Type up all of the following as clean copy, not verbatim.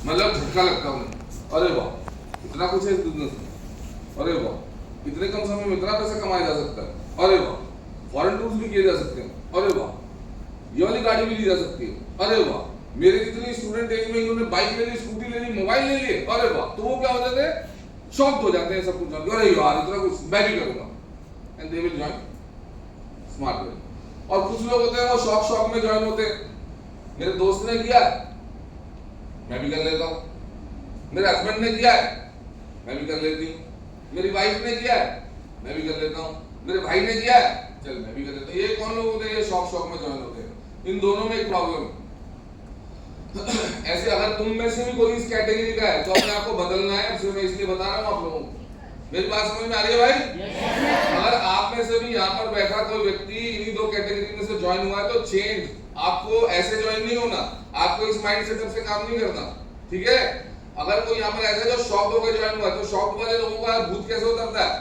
मतलब झटका लगता है उन्हें, अरे वाह इतना कुछ है इस बिजनेस में, अरे वाह इतने कम समय में इतना पैसा कमाया जा सकता है, अरे वाह फॉरेन टूर्स भी किए जा सकते हैं, अरे वाह ये वाली गाड़ी भी ली जा सकती है, अरे वाह मेरे जितने स्टूडेंट एज में इन्होंने बाइक ले ली, स्कूटी ले ली, मोबाइल ले लिए, अरे वाह। तो वो क्या हो जाते हैं, शॉक्ड हो जाते हैं सब कुछ जान के, अरे यार इतना कुछ मैं भी करूंगा, and they will join smart way. और कुछ लोग होते हैं वो शौक में ज्वाइन होते हैं, मेरे दोस्त ने किया मैं भी कर लेता हूँ, मेरे हस्बैंड ने किया है मैं भी कर लेती हूँ, मेरी वाइफ ने किया है मैं भी कर लेता हूँ, मेरे भाई ने किया है चल मैं भी कर लेता हूँ। ये कौन लोग होते हैं, ये शौक में ज्वाइन होते हैं। इन दोनों में एक प्रॉब्लम है। ऐसे अगर तुम में से भी कोई इस कैटेगरी का है तो अपने आप को बदलना है, सिर्फ मैं इसलिए बता रहा हूँ आप लोगों को। मेरी बात समझ में आ रही है भाई? अगर आप में से भी यहाँ पर बैठा कोई व्यक्ति इन्हीं दो कैटेगरी में से ज्वाइन हुआ है तो चेंज, आपको ऐसे ज्वाइन नहीं होना, आपको इस माइंड सेटअप से काम नहीं करना, ठीक है। अगर कोई यहाँ पर ऐसा जो शॉक होकर ज्वाइन हुआ है तो शॉक वाले लोगों का भूत कैसे उतरता है,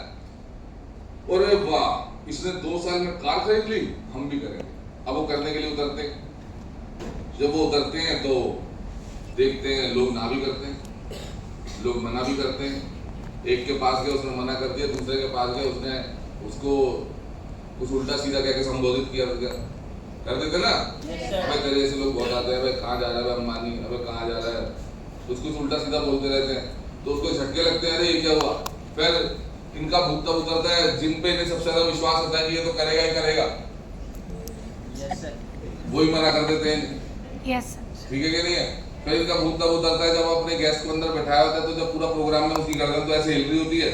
अरे वाह इसने 2 साल में कार खरीद ली हम भी करेंगे। अब वो करने के लिए उतरते हैं, जब वो उतरते हैं तो देखते हैं लोग ना भी करते हैं, लोग मना भी करते हैं। एक के पास गए उसने मना कर दिया, दूसरे के पास गए उसने उसको कुछ उल्टा सीधा कह के संबोधित किया, कर देते ना भाई तेरे ऐसे लोग बहुत आते हैं, भाई कहाँ जा रहा है भाई अंबानी, अबे कहाँ जा रहा है, कुछ उल्टा सीधा बोलते रहते हैं तो उसको झटके लगते हैं, अरे ये क्या हुआ। फिर इनका भूत तब उतरता है जिन पे इन्हें सबसे ज्यादा विश्वास होता है कि ये तो करेगा ही करेगा, वही मना कर देते हैं, ठीक है कि नहीं है। फिर इनका भूत तब उतरता है जब अपने गेस्ट को अंदर बैठाया होता है तो जब पूरा प्रोग्राम में उसकी गर्दन तो ऐसे हिल रही होती है,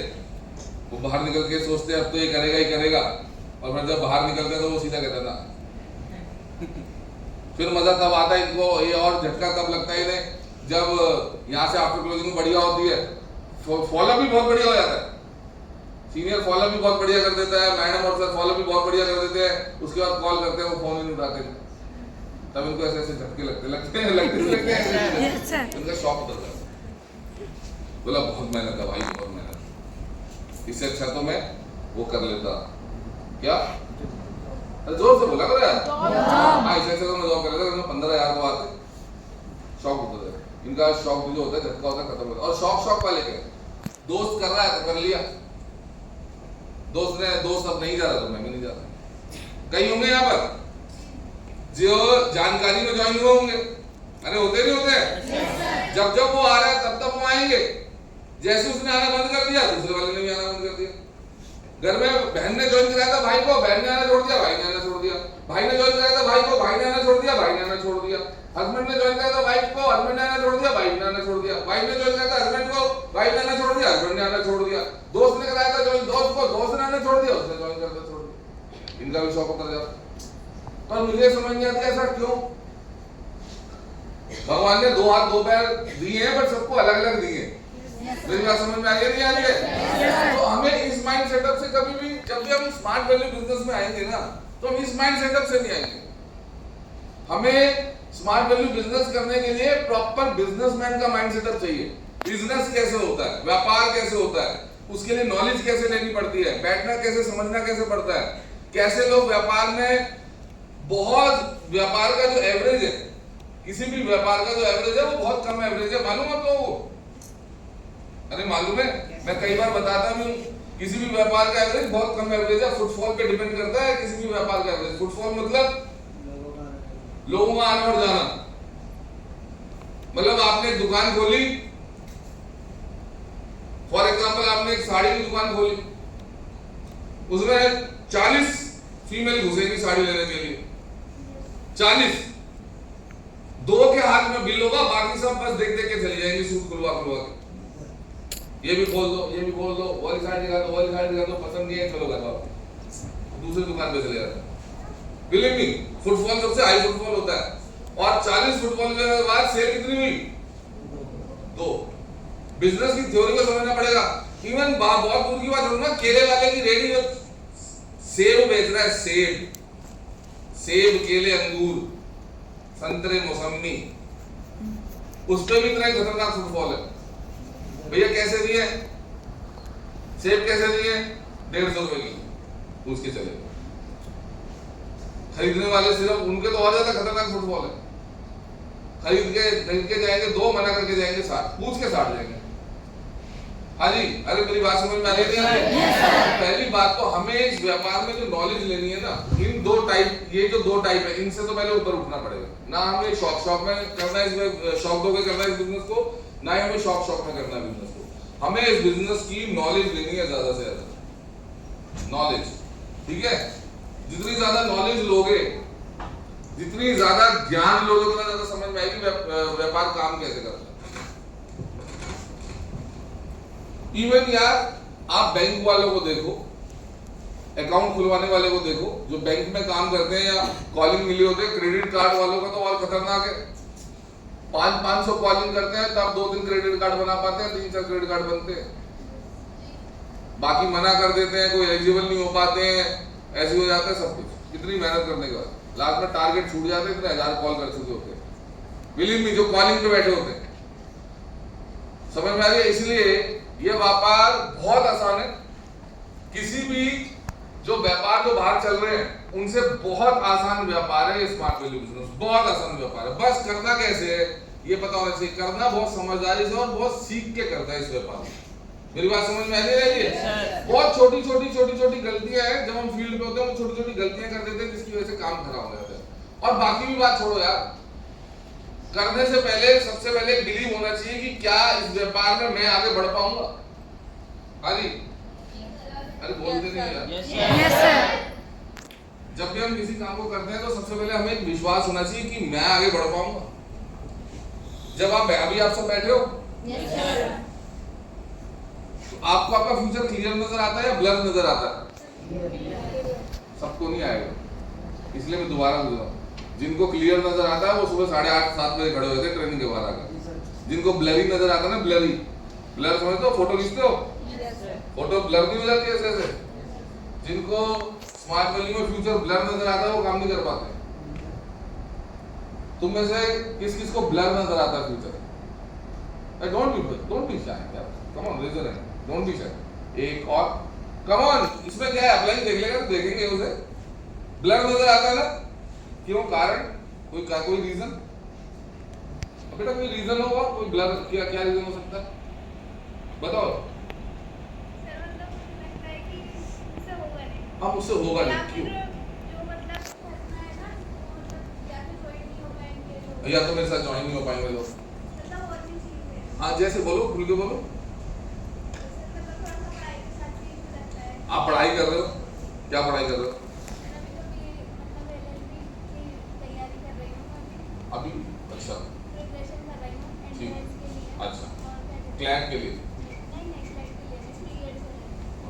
वो बाहर निकल के सोचते हैं अब तो ये करेगा ही करेगा, और फिर जब बाहर निकलते हैं तो वो सीधा कहता ना। फिर मजा तब आता है इनको, ये और झटका तब लगता है इन्हें जब यहाँ से आफ्टर क्लोजिंग बढ़िया होती है, फॉलोअप भी बहुत बढ़िया हो जाता है, सीनियर फॉलोअप भी बहुत बढ़िया कर देता है, मैडम और सर फॉलोअप भी बहुत बढ़िया कर देते हैं, उसके बाद कॉल करते हैं वो फोन ही नहीं उठाते, तब इनको ऐसे ऐसे झटके लगते इनका शॉक होता है, बोला बहुत मेहनत है भाई बहुत मेहनत, इससे अच्छा तो मैं वो कर लेता क्या, अरे जोर से बोला करो यार, हाँ ऐसे तो मैं जॉब कर लेता, 15,000 को आते, शॉक होता है इनका, शॉक जो होता है झटका होता है खत्म होता है। और शॉक वाले के दोस्त कर रहा है तो कर लिया, दोस्त अब नहीं जा रहा तो मैं भी नहीं जा रहा। कई होंगे यहाँ पर जो जानकारी में ज्वाइन हुए होंगे, अरे होते नहीं होते, जब वो आ रहा है तब वो आएंगे, जैसे उसने आना बंद कर दिया दूसरे वाले ने भी आना बंद कर दिया। घर में बहन ने ज्वाइन कराया था भाई को, बहन ने आना छोड़ दिया, भाई ने आना छोड़ दिया, भाई ने ज्वाइन कराया था भाई को, भाई ने आना छोड़ दिया, भाई ने आना छोड़ दिया, हस्बैंड ने ज्वाइन कराया था वाइफ को, हस्बैंड ने आना छोड़ दिया, वाइफ ने आना छोड़ दिया, वाइफ ने ज्वाइन कराया था हस्बैंड को, वाइफ ने आना छोड़ दिया, हस्बैंड ने आना छोड़ दिया, दोस्त ने कराया था ज्वाइन दोस्त को, दोस्त ने आना छोड़ दिया, उसने ज्वाइन करना छोड़ दिया, इनका भी शौक उतर जाता। पर मुझे समझ नहीं आता ऐसा क्यों, भगवान ने 2 हाथ 2 पैर दिए हैं पर सबको अलग अलग दिए हैं। मेरी बात समझ में आ रही है नहीं आ रही है? तो हमें इस माइंड सेटअप से कभी भी, जब भी हम स्मार्ट वैल्यू बिजनेस में आएंगे ना तो हम इस माइंड सेटअप से नहीं आएंगे। हमें स्मार्ट वैल्यू बिजनेस करने के लिए प्रॉपर बिजनेसमैन का माइंड सेटअप चाहिए। बिजनेस कैसे होता है, व्यापार कैसे होता है, उसके लिए नॉलेज कैसे लेनी पड़ती है, बैठना कैसे, समझना कैसे पड़ता है, कैसे लोग व्यापार में, बहुत व्यापार का जो एवरेज है, किसी भी व्यापार का जो एवरेज है वो बहुत कम एवरेज है, मालूम आप लोगों को? अरे मालूम है, मैं कई बार बताता हूँ, किसी भी व्यापार का एवरेज बहुत कम एवरेज है, फुटफॉल पे डिपेंड करता है किसी भी व्यापार का एवरेज। फुटफॉल मतलब लोगों का आना और जाना, मतलब आपने एक दुकान खोली, फॉर एग्जाम्पल आपने एक साड़ी की दुकान खोली, उसमें 40 फीमेल घुसेगी साड़ी लेने के लिए, 40, 2 के हाथ में बिल होगा, बाकी सब बस देख देख के चली जाएंगी सूट खुलवा के, ये भी खोल दो, ये भी खोल दो, वाली साइड दिखा दो, वाली साइड दिखा दो, पसंद नहीं है चलो घर वापस, दूसरी दुकान पे चले जाते हैं। बिलीव मी, फुटफॉल सबसे हाई फुटफॉल होता है, और 40 फुटफॉल के बाद सेल कितनी हुई? 2। बिजनेस की थ्योरी को समझना पड़ेगा। इवन बहुत दूर की बात छोड़ना, केले वाले की रेडी जो सेब बेच रहा है, सेब केले अंगूर संतरे मौसमी, उस पे भी इतना खतरनाक फुटफॉल है। भैया कैसे दिए सेब, कैसे दिए? 150 रुपए की, उसके चले खरीदने वाले सिर्फ उनके तो और ज्यादा खतरनाक फुटफॉल है। खरीद के जाएंगे 2, मना करके जाएंगे 7, पूछ के 7 जाएंगे। हाँ जी, अरे मेरी बात समझ में आ रही है? पहली बात तो हमें इस व्यापार में जो नॉलेज लेनी है ना, इन 2 टाइप, ये जो 2 टाइप है, इनसे तो पहले ऊपर उठना पड़ेगा ना। हमें शौक में करना है, इसमें शौक दो के करना है इस बिजनेस को, ना ही हमें शौक में करना है बिजनेस को। हमें इस बिजनेस की नॉलेज लेनी है, ज्यादा से ज्यादा नॉलेज, ठीक है? जितनी ज्यादा नॉलेज लोगे, जितनी ज्यादा ज्ञान लोगे, उतना ज्यादा समझ में आएगी व्यापार काम कैसे करता है। इवन यार, आप बैंक वालों को देखो, अकाउंट खुलवाने वाले को देखो, जो बैंक में काम करते हैं या कॉलिंग मिली होते हैं, क्रेडिट कार्ड वालों का तो और खतरनाक है। 500 कॉलिंग करते हैं तब 2-3 क्रेडिट कार्ड बना पाते हैं, 3-4 क्रेडिट कार्ड बनते हैं, बाकी मना कर देते हैं, कोई एलिजिबल नहीं हो पाते हैं, ऐसे हो जाता है सब कुछ। इतनी मेहनत करने के बाद लास्ट में टारगेट छूट जाते हैं, इतने 1000 कॉल कर चुके होते हैं। बिलीव मी, जो कॉलिंग पे बैठे होते हैं, समझ में आ रही है? इसलिए ये व्यापार बहुत आसान है। किसी भी जो व्यापार जो बाहर चल रहे हैं उनसे बहुत आसान व्यापार है ये स्मार्ट वैल्यू बिजनेस, बहुत आसान व्यापार है। बस करना कैसे है ये पता होना चाहिए, करना बहुत समझदारी से और बहुत सीख के करता है इस व्यापार में। मेरी बात समझ में आ रही है? बहुत छोटी छोटी गलतियां हैं, जब हम फील्ड पे होते हैं वो छोटी छोटी गलतियां कर देते हैं, जिसकी वजह से काम खराब हो जाता है। और बाकी भी बात छोड़ो यार, करने से पहले सबसे पहले बिलीव होना चाहिए कि क्या इस व्यापार में मैं आगे बढ़ पाऊंगा। हाँ जी, अरे बोलते नहीं यार। Yes sir. जब भी हम किसी काम को करते हैं तो सबसे पहले हमें एक विश्वास होना चाहिए कि मैं आगे बढ़ पाऊंगा। जब आप अभी आप सब बैठे हो, तो आपको आपका फ्यूचर क्लियर नजर आता है या ब्लर नजर आता है? सबको नहीं आएगा, इसलिए मैं दोबारा बोल रहा हूँ। जिनको क्लियर नजर आता है वो सुबह 8:30-7 बजे खड़े होते हैं ट्रेनिंग के बाद आकर। जिनको ब्लरी नजर आता है ना, ब्लर समझते हो? फोटो खींचते हो, फोटो ब्लर नहीं हो जाती है ऐसे। जिनको स्मार्ट वैल्यू में फ्यूचर ब्लर नजर आता है वो काम नहीं कर पाते। तुम में से किस किस को ब्लर नजर आता है future? Don't be shy, come on, raise your hand, don't be shy. एक और, कम ऑन, इसमें क्या है? अप्लाई देख लेगा तो देखेंगे उसे। ब्लर नजर आता है ना, क्यों? कारण कोई रीजन? बेटा कोई रीजन होगा, कोई ब्लर, क्या रीजन हो सकता है बताओ? हाँ, मुझसे होगा नहीं, क्यों? या तो मेरे साथ ज्वाइन नहीं हो पाएंगे लोग। हाँ, जैसे बोलो, खुल के बोलो। आप पढ़ाई कर रहे हो? क्या पढ़ाई कर रहे हो अभी? अच्छा, ठीक, अच्छा, क्लैट के लिए,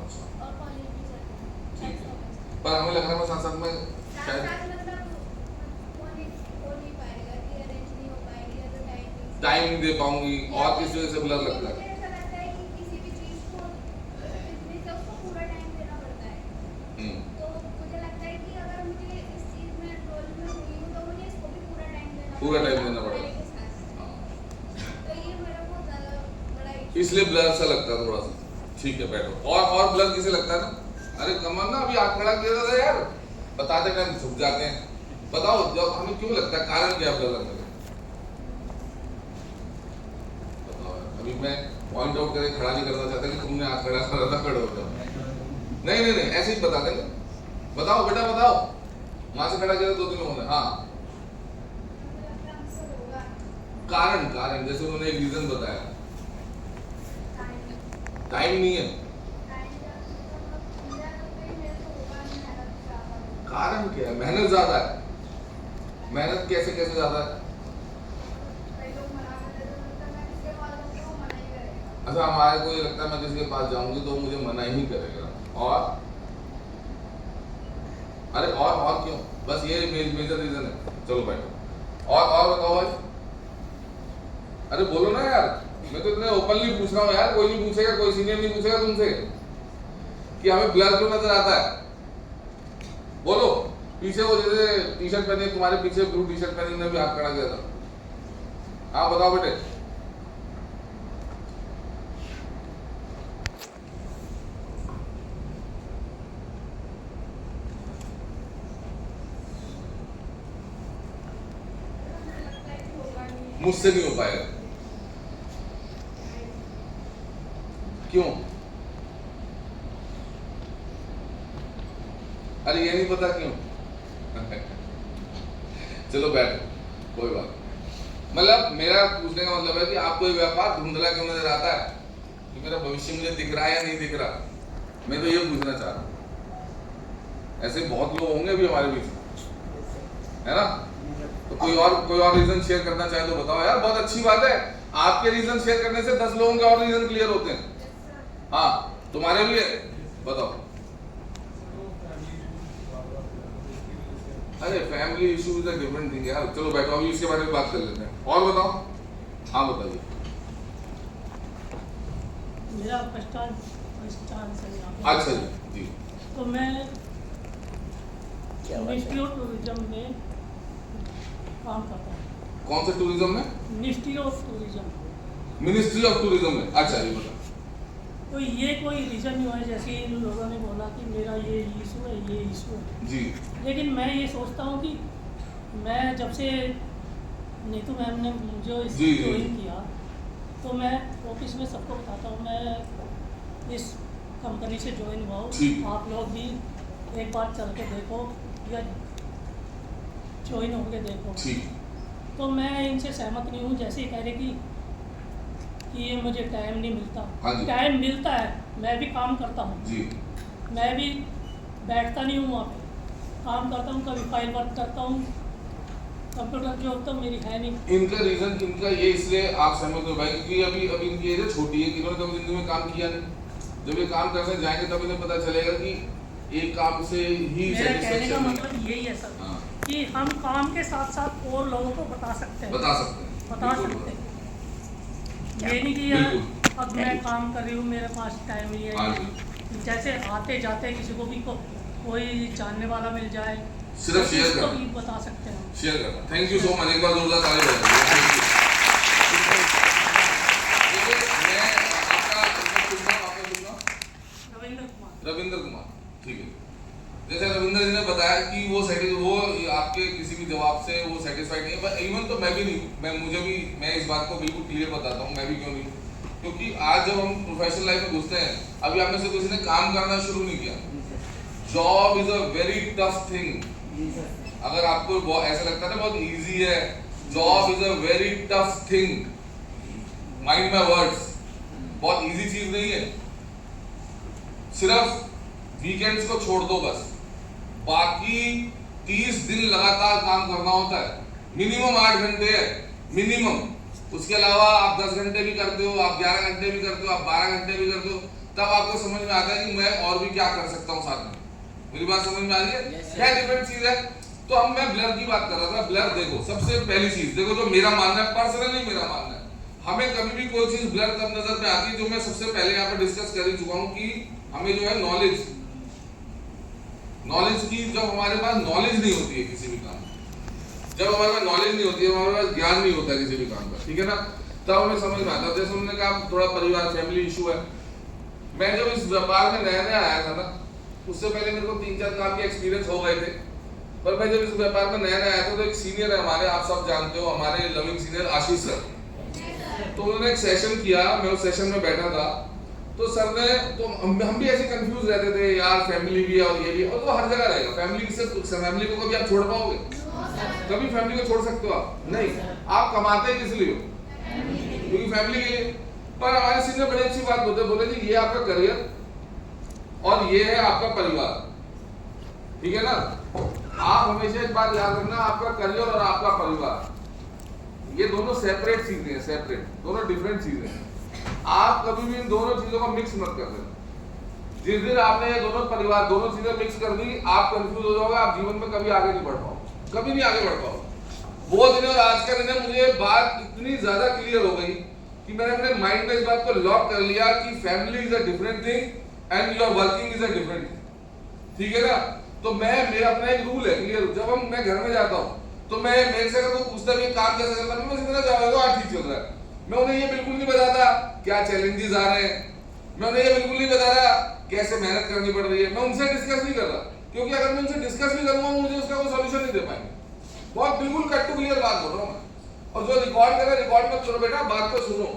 अच्छा, ठीक है। पर हमें लग रहा है साथ साथ में शायद टाइम नहीं दे पाऊंगी, और किस वजह से ब्लर लगता है? पूरा टाइम देना पड़ेगा, इसलिए ब्लर सा लगता है थोड़ा सा। ठीक है, बैठो। और ब्लर किसे लगता है ना? अरे कमर ना, अभी हाथ खड़ा किया था यार, बताते टाइम झुक जाते हैं। बताओ जब हमें क्यों लगता है, कारण क्या ब्लर लगने का? बताओ। अभी मैं पॉइंट आउट करके खड़ा नहीं करना चाहता कि तुमने हाथ खड़ा करा था, खड़े हो जाओ। नहीं, ऐसे ही बता देंगे। बताओ बेटा, बताओ, वहां से खड़ा किया था 2-3 लोगों ने। हाँ, कारण जैसे उन्होंने एक रीजन बताया, टाइम नहीं है। कारण क्या है? मेहनत ज्यादा है। मेहनत कैसे ज्यादा है? अच्छा, हमारे को ये लगता है मैं किसी के पास जाऊंगी तो मुझे मना ही करेगा। और अरे और क्यों? बस ये मेजर रीजन है। चलो बैठो। और बताओ भाई। अरे बोलो ना यार, मैं तो इतने ओपनली पूछ रहा हूँ यार, कोई नहीं पूछेगा, कोई सीनियर नहीं पूछेगा तुमसे कि हमें ब्लर क्यों नजर आता है। बोलो। पीछे वो जैसे टी शर्ट पहनी, तुम्हारे पीछे ब्लू टी शर्ट पहनी ने भी हाथ खड़ा किया था। हाँ बताओ बेटे। मुझसे नहीं हो पाएगा। क्यों? अरे ये नहीं पता क्यों? चलो बैठो, कोई बात नहीं। मतलब मेरा पूछने का मतलब है कि आपको ये व्यापार धुंधला क्यों नजर आता है कि मेरा भविष्य मुझे दिख रहा है या नहीं दिख रहा? मैं तो ये पूछना चाह रहा हूँ। ऐसे बहुत लोग होंगे भी हमारे बीच में, है ना? तो कोई और रीजन शेयर करना चाहे तो बताओ यार, बहुत अच्छी बात है। आपके रीजन शेयर करने से 10 लोगों के और रीजन क्लियर होते हैं। हाँ, तुम्हारे भी है, बताओ। अरे family issue is a different thing यार, चलो बैठो, अभी इसके बारे में बात कर लेते हैं। और बताओ। हाँ बताइए। मेरा फर्स्ट चांस है यहाँ पे। अच्छा जी। तो मैं मिनिस्ट्री ऑफ टूरिज्म में काम करता हूँ। कौन से टूरिज्म में? Ministry of tourism. Ministry of tourism में। अच्छा ये बताओ। तो ये कोई रीज़न नहीं हुआ है, जैसे इन लोगों ने बोला कि मेरा ये इशू है, ये इशू है जी। लेकिन मैं ये सोचता हूँ कि मैं जब से नीतू मैम ने मुझे ज्वाइन किया तो मैं ऑफिस में सबको बताता हूँ मैं इस कंपनी से ज्वाइन हुआ हूँ, आप लोग भी एक बार चल के देखो या ज्वाइन होके देखो। ठीक। तो मैं इनसे सहमत नहीं हूँ, जैसे ही कह रहे कि ये मुझे टाइम नहीं मिलता। हाँ जी। टाइम मिलता है, मैं भी काम करता हूँ जी। मैं भी बैठता नहीं हूँ, वहाँ पे काम करता हूँ, कभी फाइल वर्क करता हूँ, कंप्यूटर जॉब तो मेरी है नहीं। इनका रीजन इनका ये इसलिए आप सहमत हो भाई क्योंकि अभी इनकी एज छोटी है, इन्होंने कभी जिंदगी में काम किया नहीं। जब ये काम करने जाएंगे तब इन्हें पता चलेगा कि एक काम से ही मेरा कहने का सेटिस्फेक्शन मतलब यही है सर। हाँ। कि हम काम के साथ साथ और लोगों को बता सकते हैं। बता सकते हैं। ये नहीं कि यार बिल्कुल। अब मैं काम कर रही हूँ मेरे पास टाइम नहीं हाँ है, जी। जैसे आते जाते किसी को भी कोई जानने वाला मिल जाए सिर्फ शेयर उसको करना। भी बता सकते हैं। शेयर करना। थैंक यू सो मच, एक बार जोरदार ताली बजाइए। मैं आपका रविंद्र कुमार। ठीक है। जैसे रविंद्र जी ने बताया कि वो आपके किसी भी जवाब से वो सेटिस्फाइड नहीं है, पर इवन तो मैं भी नहीं, मैं इस बात को बिल्कुल क्लियर बताता हूँ, मैं भी क्यों नहीं, क्योंकि आज जब हम प्रोफेशनल लाइफ में घुसते हैं, अभी आप में से किसी ने काम करना शुरू नहीं किया, job is a very tough thing. अगर आपको ऐसा लगता है ना बहुत इजी है, job is a very tough thing, mind my words, बहुत इजी चीज नहीं है। सिर्फ वीकेंड्स को छोड़ दो बस, बाकी 30 दिन लगातार काम करना होता है, मिनिमम 8 घंटे है मिनिमम। उसके अलावा आप 10 घंटे भी करते हो, आप 11 घंटे भी करते हो, आप 12 घंटे भी करते हो, तब आपको समझ में आता है कि मैं और भी क्या कर सकता हूँ साथ में। मेरी बात समझ में आ रही है? क्या डिफरेंट चीज है। तो अब मैं ब्लर की बात कर रहा था। ब्लर देखो, सबसे पहली चीज देखो, जो मेरा मानना है, पर्सनली मेरा मानना है, हमें कभी भी कोई चीज ब्लर तब नजर पे आती है, जो मैं सबसे पहले यहाँ पे डिस्कस कर ही चुका हूँ कि हमें जो है नॉलेज की, जब हमारे पास नॉलेज नहीं होती है किसी भी काम, जब हमारे पास नॉलेज नहीं होती है, हमारे पास ज्ञान नहीं होता है किसी भी काम का, ठीक है ना, तब हमें समझ में आता है। जैसे उन्होंने कहा थोड़ा परिवार फैमिली इशू है। मैं जब इस व्यापार में नया नया आया था ना, उससे पहले मेरे को 3-4 काम के एक्सपीरियंस हो गए थे, पर मैं जब इस व्यापार में नया नया आया था तो एक सीनियर है हमारे, आप सब जानते हो, हमारे लविंग सीनियर आशीष सर, तो उन्होंने एक सेशन किया, मैं उस सेशन में बैठा था, तो सर ने, तो हम भी ऐसे कंफ्यूज रहते थे यार, फैमिली भी है और ये भी है, और तो हर जगह रहेगा। फैमिली को कभी आप छोड़ पाओगे? कभी फैमिली को छोड़ सकते हो आप? नहीं। आप कमाते ही किस लिए हो? क्योंकि फैमिली के लिए। पर हमारे सीनियर बड़ी अच्छी बात बोले जी, ये आपका करियर और ये है आपका परिवार, ठीक है ना। आप हमेशा एक बात याद रखना, आपका करियर और आपका परिवार ये दोनों सेपरेट चीजें हैं, सेपरेट, दोनों डिफरेंट चीजें हैं। आप कभी भी इन दोनों चीजों को मिक्स मत कर देना। जिस दिन आपने ये दोनों परिवार, दोनों चीजें मिक्स कर दी, आप कंफ्यूज हो जाओगे, आप जीवन में कभी आगे नहीं बढ़ पाओगे, कभी नहीं आगे बढ़ पाओगे। वो दिन और आज का दिन है, मुझे बात इतनी ज्यादा क्लियर हो गई कि मैंने अपने माइंड में इस बात को लॉक कर लिया कि family is a different thing and your working is a different thing, ठीक है ना। तो मेरा अपना एक रूल है क्लियर, जब मैं घर में जाता हूँ तो मैं मेरे से अगर पूछता है काम कैसा चल रहा है, मैं सीधा जाऊंगा ठीक चल रहा है। मैं उन्हें ये बिल्कुल नहीं बताता क्या चैलेंजेस आ रहे हैं, मैं उन्हें ये बिल्कुल नहीं बता रहा कैसे मेहनत करनी पड़ रही है, मैं उनसे डिस्कस नहीं कर रहा, क्योंकि अगर मैं उनसे डिस्कस भी करूंगा मुझे उसका कोई सॉल्यूशन नहीं दे पाएंगे। बहुत बिल्कुल कट टू क्लियर बात बोल रहा हूँ मैं। और जो रिकॉर्ड कर रहा है रिकॉर्ड मत करो बेटा, बात को सुनो।